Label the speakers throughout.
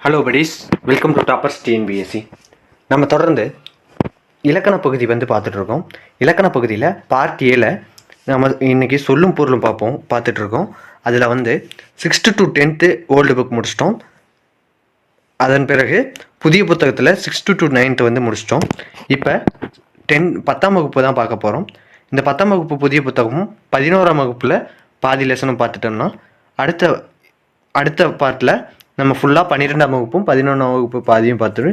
Speaker 1: Hello buddies, welcome to toppers TNPSC. நம்ம தொடர்ந்து இலக்கண பகுதி பார்த்துட்ருக்கோம். இலக்கண பகுதியில் பார்ட் ஏல நம்ம இன்றைக்கி சொல்லும் பொருளும் பார்த்துட்ருக்கோம். அதில் 6th to 10th old book முடிச்சிட்டோம். அதன் பிறகு புதிய புத்தகத்தில் 6th to 9th முடிச்சிட்டோம். இப்போ 10ஆம் வகுப்பு தான் பார்க்க போகிறோம். இந்த 10ஆம் வகுப்பு புதிய புத்தகமும் 11ஆம் வகுப்பில் பாதி லெசனும் பார்த்துட்டோம்னா அடுத்த பார்ட்டில் நம்ம ஃபுல்லாக 12ஆம் வகுப்பும் 11ஆம் வகுப்பு பாதியும் பார்த்துட்டு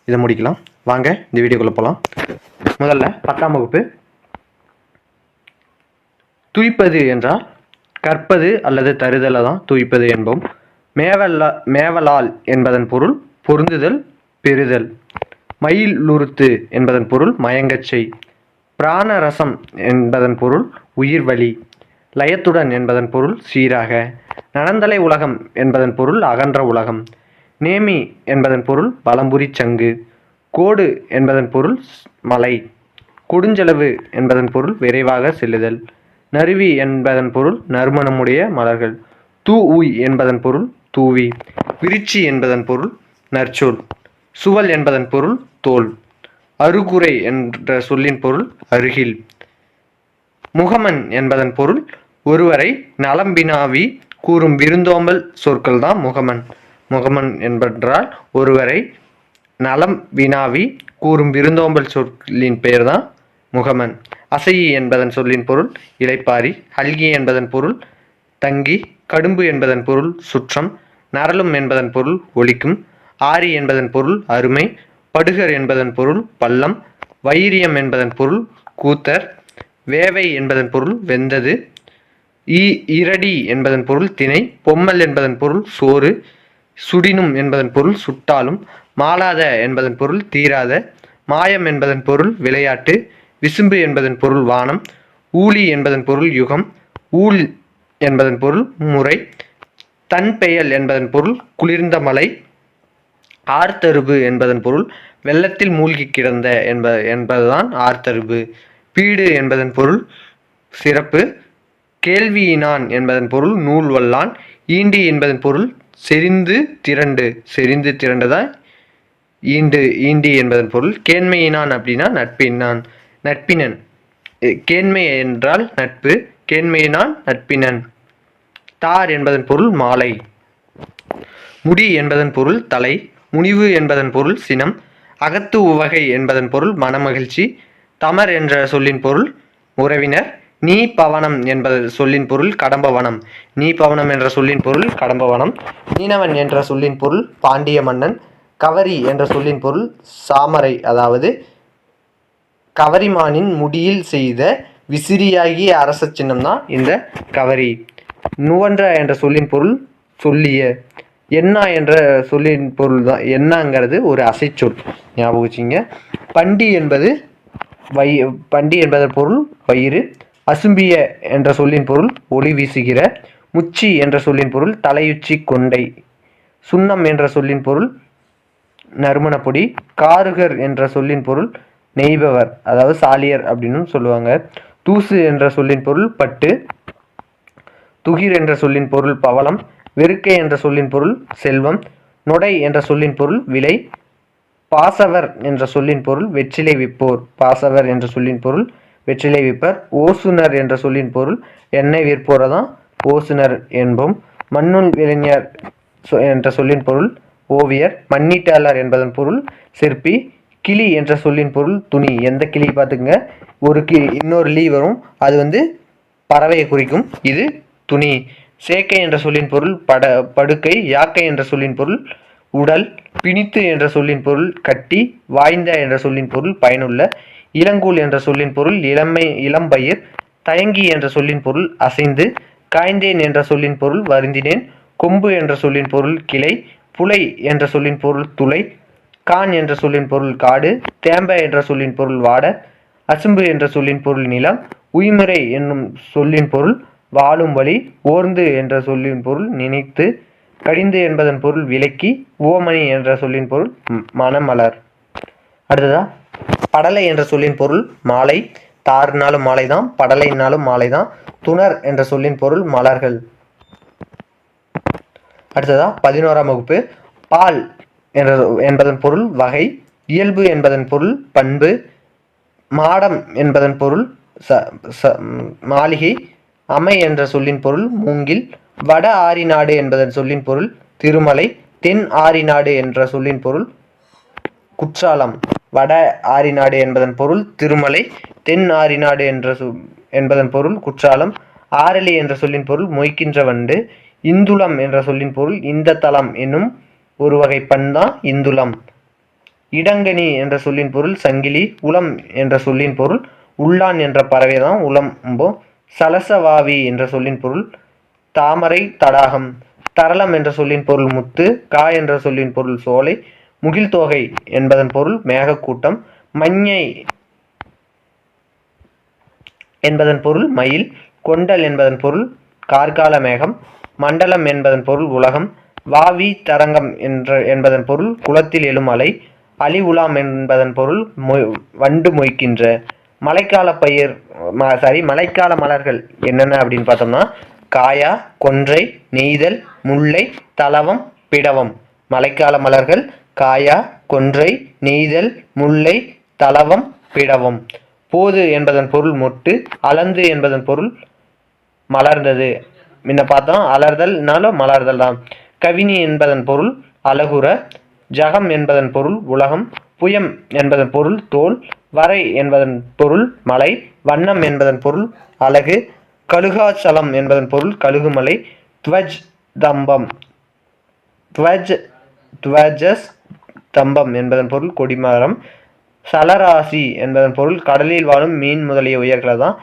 Speaker 1: இதை முடிக்கலாம். வாங்க இந்த வீடியோக்குள்ளே போகலாம். முதல்ல 10ஆம் வகுப்பு. துய்ப்பது என்றால் கற்பது அல்லது தருதலை தான் துய்ப்பது என்போம். மேவலால் என்பதன் பொருள் பொருந்துதல், பெறுதல். மயிலுறுத்து என்பதன் பொருள் மயங்கச்சை. பிராணரசம் என்பதன் பொருள் உயிர் வலி. லயத்துடன் என்பதன் பொருள் சீராக. நடந்தலை உலகம் என்பதன் பொருள் அகன்ற உலகம். நேமி என்பதன் பொருள் பலம்புரி சங்கு. கோடு என்பதன் பொருள் மலை. கொடுஞ்செலவு என்பதன் பொருள் விரைவாக செல்லுதல். நறுவி என்பதன் பொருள் நறுமணமுடைய மலர்கள். தூ உய் என்பதன் பொருள் தூவி. விருச்சி என்பதன் பொருள் நற்சொல். சுவல் என்பதன் பொருள் தோல். அருகுறை என்ற சொல்லின் பொருள் அருகில். முகமன் என்பதன் பொருள் ஒருவரை நலம் வினாவி கூறும் விருந்தோம்பல் சொற்கள் தான் முகமன். முகமன் என்பென்றால் ஒருவரை நலம் வினாவி கூறும் விருந்தோம்பல் சொல்லின் பெயர் தான் முகமன். அசையி என்பதன் சொல்லின் பொருள் இளைப்பாரி. ஹல்கி என்பதன் பொருள் தங்கி. கடும்பு என்பதன் பொருள் சுற்றம். நரலும் என்பதன் பொருள் ஒலிக்கும். ஆரி என்பதன் பொருள் அருமை. படுகர் என்பதன் பொருள் பள்ளம். வைரியம் என்பதன் பொருள் கூத்தர். வேவை என்பதன் பொருள் வெந்தது. இரடி என்பதன் பொருள் திணை. பொம்மல் என்பதன் பொருள் சோறு. சுடினும் என்பதன் பொருள் சுட்டாலும். மாளாத என்பதன் பொருள் தீராத. மாயம் என்பதன் பொருள் விளையாட்டு. விசும்பு என்பதன் பொருள் வானம். ஊழி என்பதன் பொருள் யுகம். ஊழ் என்பதன் பொருள் முறை. தன்பெயல் என்பதன் பொருள் குளிர்ந்த மலை. ஆர்த்தருபு என்பதன் பொருள் வெள்ளத்தில் மூழ்கி கிடந்த என்பதுதான் ஆர்த்தருபு. பீடு என்பதன் பொருள் சிறப்பு. கேள்வியினான் என்பதன் பொருள் நூல் வல்லான். ஈண்டி என்பதன் பொருள் செறிந்து திரண்டு. செறிந்து திரண்டுதான் ஈண்டி என்பதன் பொருள். கேண்மையினான் அப்படின்னா நட்பினான், நட்பினன். கேண்மை என்றால் நட்பு, கேண்மையினான் நட்பினன். தார் என்பதன் பொருள் மாலை. முடி என்பதன் பொருள் தலை. முனிவு என்பதன் பொருள் சினம். அகத்து உவகை என்பதன் பொருள் மனமகிழ்ச்சி. தமர் என்ற சொல்லின் பொருள் உறவினர். நீ பவனம் என்பது சொல்லின் பொருள் கடம்பவனம். நீ பவனம் என்ற சொல்லின் பொருள் கடம்பவனம். மீனவன் என்ற சொல்லின் பொருள் பாண்டிய மன்னன். கவரி என்ற சொல்லின் பொருள் சாமரை, அதாவது கவரிமானின் முடியில் செய்த விசிறியாகிய அரச சின்னம் தான் இந்த கவரி. நுவன்ற என்ற சொல்லின் பொருள் சொல்லிய. எண்ணா என்ற சொல்லின் பொருள் தான். எண்ணாங்கிறது ஒரு அசைச்சொல், ஞாபகம் வச்சுங்க. பண்டி என்பதன் பொருள் வயிறு. அசும்பிய என்ற சொல்லின் பொருள் ஒளி வீசுகிற. முச்சி என்ற சொல்லின் பொருள் தலையுச்சி கொண்டை. சுண்ணம் என்ற சொல்லின் பொருள் நறுமணப்பொடி. காருகர் என்ற சொல்லின் பொருள் நெய்பவர், அதாவது சாலியர் அப்படின்னு சொல்லுவாங்க. தூசு என்ற சொல்லின் பொருள் பட்டு. துகிர் என்ற சொல்லின் பொருள் பவளம். வெறுக்கை என்ற சொல்லின் பொருள் செல்வம். நொடை என்ற சொல்லின் பொருள் விலை. பாசவர் என்ற சொல்லின் பொருள் வெற்றிலை விற்போர். பாசவர் என்ற சொல்லின் பொருள் வெற்றிலை விற்பர். ஓசுனர் என்ற சொல்லின் பொருள் எண்ணெய் விற்போரை தான் ஓசுனர் என்போம். மண்ணுள் இளைஞர் என்ற சொல்லின் பொருள் ஓவியர். மண்ணீட்டாளர் என்பதன் பொருள் சிற்பி. கிளி என்ற சொல்லின் பொருள் துணி. எந்த கிளி பார்த்துக்குங்க, ஒரு இன்னொரு லீ வரும், அது பறவையை குறிக்கும், இது துணி. சேக்கை என்ற சொல்லின் பொருள் படுக்கை. யாக்கை என்ற சொல்லின் பொருள் உடல். பிணித்து என்ற சொல்லின் பொருள் கட்டி. வாய்ந்த என்ற சொல்லின் பொருள் பயனுள்ள. இளங்கூல் என்ற சொல்லின் பொருள் இளம்பயிர். தயங்கி என்ற சொல்லின் பொருள் அசைந்து. காய்ந்தேன் என்ற சொல்லின் பொருள் வருந்தினேன். கொம்பு என்ற சொல்லின் பொருள் கிளை. புலை என்ற சொல்லின் பொருள் துளை. கான் என்ற சொல்லின் பொருள் காடு. தேம்ப என்ற சொல்லின் பொருள் வாட. அசும்பு என்ற சொல்லின் பொருள் நிலம். உய்முறை என்னும் சொல்லின் பொருள் வாழும் வழி. ஓர்ந்து என்ற சொல்லின் பொருள் நினைத்து. கடிந்து என்பதன் பொருள் விலக்கி. ஓமணி என்ற சொல்லின் பொருள் மணமலர். அடுத்ததா படலை என்ற சொல்லின் பொருள் மாலை. தாறுனாலும் மாலை தான், படலைனாலும் மாலை தான். துணர் என்ற சொல்லின் பொருள் மலர்கள். அடுத்ததா 11ஆம் வகுப்பு. பால் என்பதன் பொருள் வகை. இயல்பு என்பதன் பொருள் பண்பு. மாடம் என்பதன் பொருள் மாளிகை. அமை என்ற சொல்லின் பொருள் மூங்கில். வட ஆரிநாடு என்பதன் சொல்லின் பொருள் திருமலை. தென் ஆரிநாடு என்ற சொல்லின் பொருள் குற்றாலம். வட ஆரிநாடு என்பதன் பொருள் திருமலை. தென் ஆரிநாடு என்பதன் பொருள் குற்றாலம். ஆரலி என்ற சொல்லின் பொருள் மொய்க்கின்ற வண்டு. இந்துளம் என்ற சொல்லின் பொருள் இந்த தலம் என்னும் ஒரு வகை பண்தான் இந்துளம். இடங்கனி என்ற சொல்லின் பொருள் சங்கிலி. உளம் என்ற சொல்லின் பொருள் உள்ளான் என்ற பறவைதான் உளம்போ. சலசவாவி என்ற சொல்லின் பொருள் தாமரை தடாகம். தரளம் என்ற சொல்லின் பொருள் முத்து. கா என்ற சொல்லின் பொருள் சோலை. முகில்தோகை என்பதன் பொருள் மேகக்கூட்டம். மஞ்சை என்பதன் பொருள் மயில். கொண்டல் என்பதன் பொருள் கார்கால மேகம். மண்டலம் என்பதன் பொருள் உலகம். வாவி தரங்கம் என்பதன் பொருள் குளத்தில் எழும் அலை. அலி உலாம் என்பதன் பொருள் வண்டு மொய்க்கின்ற. மழைக்கால மழைக்கால மலர்கள் என்னென்ன அப்படின்னு பார்த்தோம்னா காயா, கொன்றை, நெய்தல், முல்லை, தலவம், பிடவம். மழைக்கால மலர்கள் காயா, கொன்றை, நெய்தல், முல்லை, தலவம், பிடவம். போது என்பதன் பொருள் மொட்டு. அளந்து என்பதன் பொருள் மலர்ந்தது. முன்ன பார்த்தோம் அலர்தல்னாலும் மலர்தல் தான். கவினி என்பதன் பொருள் அழகுற. ஜகம் என்பதன் பொருள் உலகம். புயம் என்பதன் பொருள் தோல். வரை என்பதன் பொருள் மலை. வண்ணம் என்பதன் பொருள் அழகு. கழுகாச்சலம் என்பதன் பொருள் கழுகுமலை. துவஜ் தம்பம் துவஜஸ் தம்பம் என்பதன் பொருள் கொடிமரம். சலராசி என்பதன் பொருள் கடலில் வாழும் மீன் முதலிய உயிர்களை தான்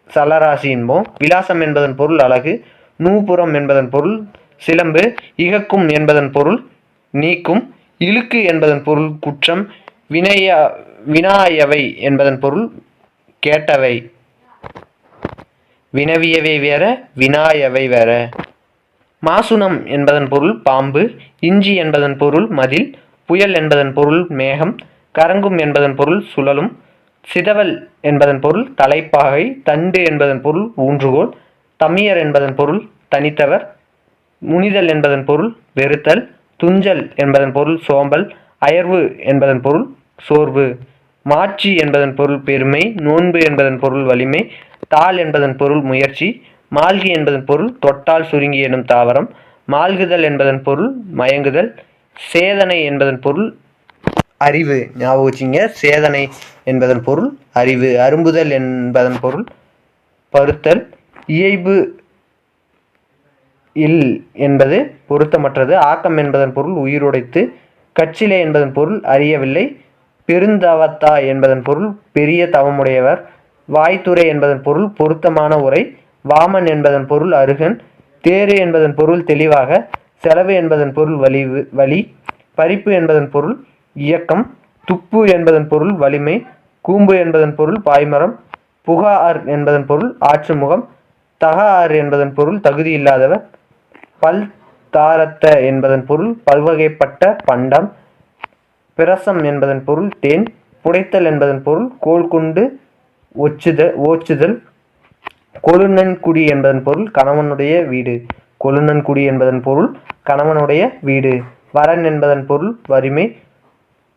Speaker 1: சலராசி என்போம். விலாசம் என்பதன் பொருள் அழகு. நூபுரம் என்பதன் பொருள் சிலம்பு. இகக்கும் என்பதன் பொருள் நீக்கும். இழுக்கு என்பதன் பொருள் குற்றம். வினாயவை என்பதன் பொருள் கேட்டவை. வினவியவை வேற, வினாயவை வேற. மாசுணம் என்பதன் பொருள் பாம்பு. இஞ்சி என்பதன் பொருள் மதில். புயல் என்பதன் பொருள் மேகம். கரங்கும் என்பதன் பொருள் சுழலும். சிதவல் என்பதன் பொருள் தலைப்பாகை. தண்டு என்பதன் பொருள் ஊன்றுகோல். தமியர் என்பதன் பொருள் தனித்தவர். முனிதல் என்பதன் பொருள் வெறுத்தல். துஞ்சல் என்பதன் பொருள் சோம்பல். அயர்வு என்பதன் பொருள் சோர்வு. மாட்சி என்பதன் பொருள் பெருமை. நோன்பு என்பதன் பொருள் வலிமை. தாள் என்பதன் பொருள் முயற்சி. மால்கி என்பதன் பொருள் தொட்டால் சுருங்கி எனும் தாவரம். மால்குதல் என்பதன் பொருள் மயங்குதல். சேதனை என்பதன் பொருள் அறிவு. ஞாபகம் வச்சுங்க, சேதனை என்பதன் பொருள் அறிவு. அரும்புதல் என்பதன் பொருள் பருத்தல். இயைபு இல் என்பது பொருத்தமற்றது. ஆக்கம் என்பதன் பொருள் உயிருடைத்து. கச்சிலை என்பதன் பொருள் அறியவில்லை. பெருந்தவத்தா என்பதன் பொருள் பெரிய தவமுடையவர். வாய்த்துறை என்பதன் பொருள் பொருத்தமான உரை. வாமன் என்பதன் பொருள் அருகன். தேறு என்பதன் பொருள் தெளிவாக. செலவு என்பதன் பொருள் வலி. பறிப்பு என்பதன் பொருள் இயக்கம். துப்பு என்பதன் பொருள் வலிமை. கூம்பு என்பதன் பொருள் பாய்மரம். புகார் என்பதன் பொருள் ஆற்றுமுகம். தகார் என்பதன் பொருள் தகுதி இல்லாதவர். பல் தாரத்த என்பதன் பொருள் பல்வகைப்பட்ட பண்டம். பிரசம் என்பதன் பொருள் தேன். புடைத்தல் என்பதன் பொருள் கோல் கொண்டு ஓச்சுதல். கொழுநன்குடி என்பதன் பொருள் கணவனுடைய வீடு. கொழுநன்குடி என்பதன் பொருள் கணவனுடைய வீடு. வரன் என்பதன் பொருள் வறுமை.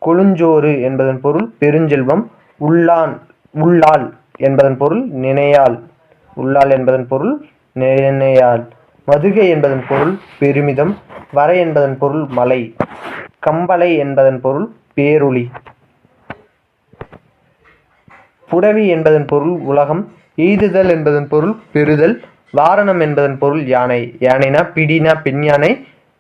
Speaker 1: கொழுஞ்சோறு என்பதன் பொருள் பெருஞ்செல்வம். உள்ளாள் என்பதன் பொருள் நினையாள். உள்ளாள் என்பதன் பொருள் நினையாள். மதுகை என்பதன் பொருள் பெருமிதம். வரை என்பதன் பொருள் மலை. கம்பளை என்பதன் பொருள் பேரொளி. புடவி என்பதன் பொருள் உலகம். எய்துதல் என்பதன் பொருள் பெறுதல். வாரணம் என்பதன் பொருள் யானை. யானைனா பிடினா பெண் யானை.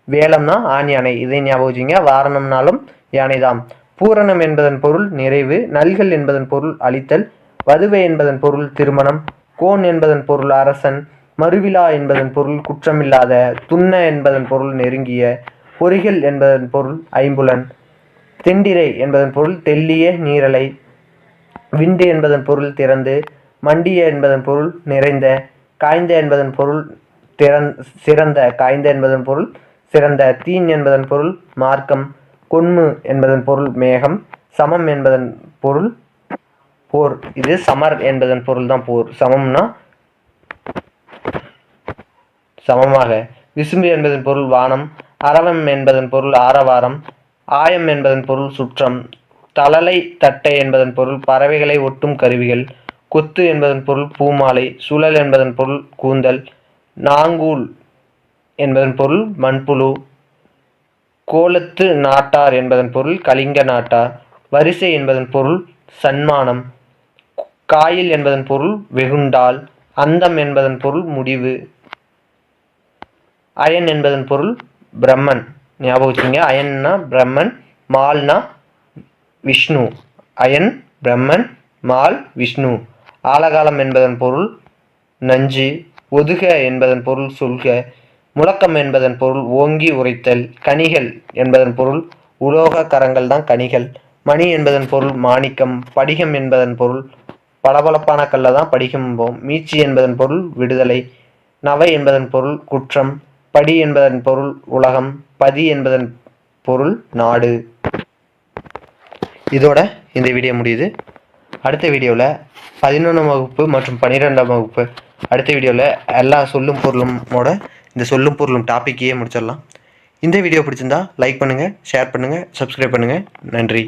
Speaker 1: வேலம்னா ஆண் யானை. இதை ஞாபகம் வச்சுங்க, வாரணம்னாலும் யானைதான். பூரணம் என்பதன் பொருள் நிறைவு. நல்கல் என்பதன் பொருள் அளித்தல். வதுவை என்பதன் பொருள் திருமணம். கோன் என்பதன் பொருள் அரசன். மறுவிழா என்பதன் பொருள் குற்றமில்லாத. துண்ண என்பதன் பொருள் நெருங்கிய. பொறிகள் என்பதன் பொருள் ஐம்புலன். தெண்டிரை என்பதன் பொருள் தெல்லிய நீரலை. விண்டு என்பதன் பொருள் திறந்து. மண்டிய என்பதன் பொருள் நிறைந்த. காய்ந்த என்பதன் பொருள் சிறந்த. காய்ந்த என்பதன் பொருள் சிறந்த. தீன் என்பதன் பொருள் மார்க்கம். கொன்மு என்பதன் பொருள் மேகம். சமம் என்பதன் பொருள் போர். இது சமர் என்பதன் பொருள் தான் போர். சமம்னா சமமாக. விசும்பு என்பதன் பொருள் வானம். அரவம் என்பதன் பொருள் ஆரவாரம். ஆயம் என்பதன் பொருள் சுற்றம். தழலை தட்டை என்பதன் பொருள் பறவைகளை ஒட்டும் கருவிகள். கொத்து என்பதன் பொருள் பூமாலை. சுழல் என்பதன் பொருள் கூந்தல். நாங்கூல் என்பதன் பொருள் மண்புழு. கோலத்து நாட்டார் என்பதன் பொருள் கலிங்க நாட்டார். வரிசை என்பதன் பொருள் சன்மானம். காயில் என்பதன் பொருள் வெகுண்டால். அந்தம் என்பதன் பொருள் முடிவு. அயன் என்பதன் பொருள் பிரம்மன். ஞாபகம் வச்சுங்க, அயன்னா பிரம்மன், மால்னா விஷ்ணு. அயன் பிரம்மன், மால் விஷ்ணு. ஆலகாலம் என்பதன் பொருள் நஞ்சு. ஒதுக என்பதன் பொருள் சொல்க. முழக்கம் என்பதன் பொருள் ஓங்கி உரைத்தல். கனிகள் என்பதன் பொருள் உலோக கரங்கள் தான் கனிகள். மணி என்பதன் பொருள் மாணிக்கம். படிகம் என்பதன் பொருள் பளபளப்பான கல்லை தான் படிகம் என்போம். மீட்சி என்பதன் பொருள் விடுதலை. நவை என்பதன் பொருள் குற்றம். படி என்பதன் பொருள் உலகம். பதி என்பதன் பொருள் நாடு. இதோட இந்த வீடியோ முடியுது. அடுத்த வீடியோவில் 11ஆம் வகுப்பு மற்றும் 12ஆம் வகுப்பு அடுத்த வீடியோவில் எல்லா சொல்லும் பொருளுமோட இந்த சொல்லும் பொருளும் டாப்பிக்கையே முடிச்சிடலாம். இந்த வீடியோ பிடிச்சிருந்தா லைக் பண்ணுங்கள், ஷேர் பண்ணுங்கள், சப்ஸ்கிரைப் பண்ணுங்கள். நன்றி.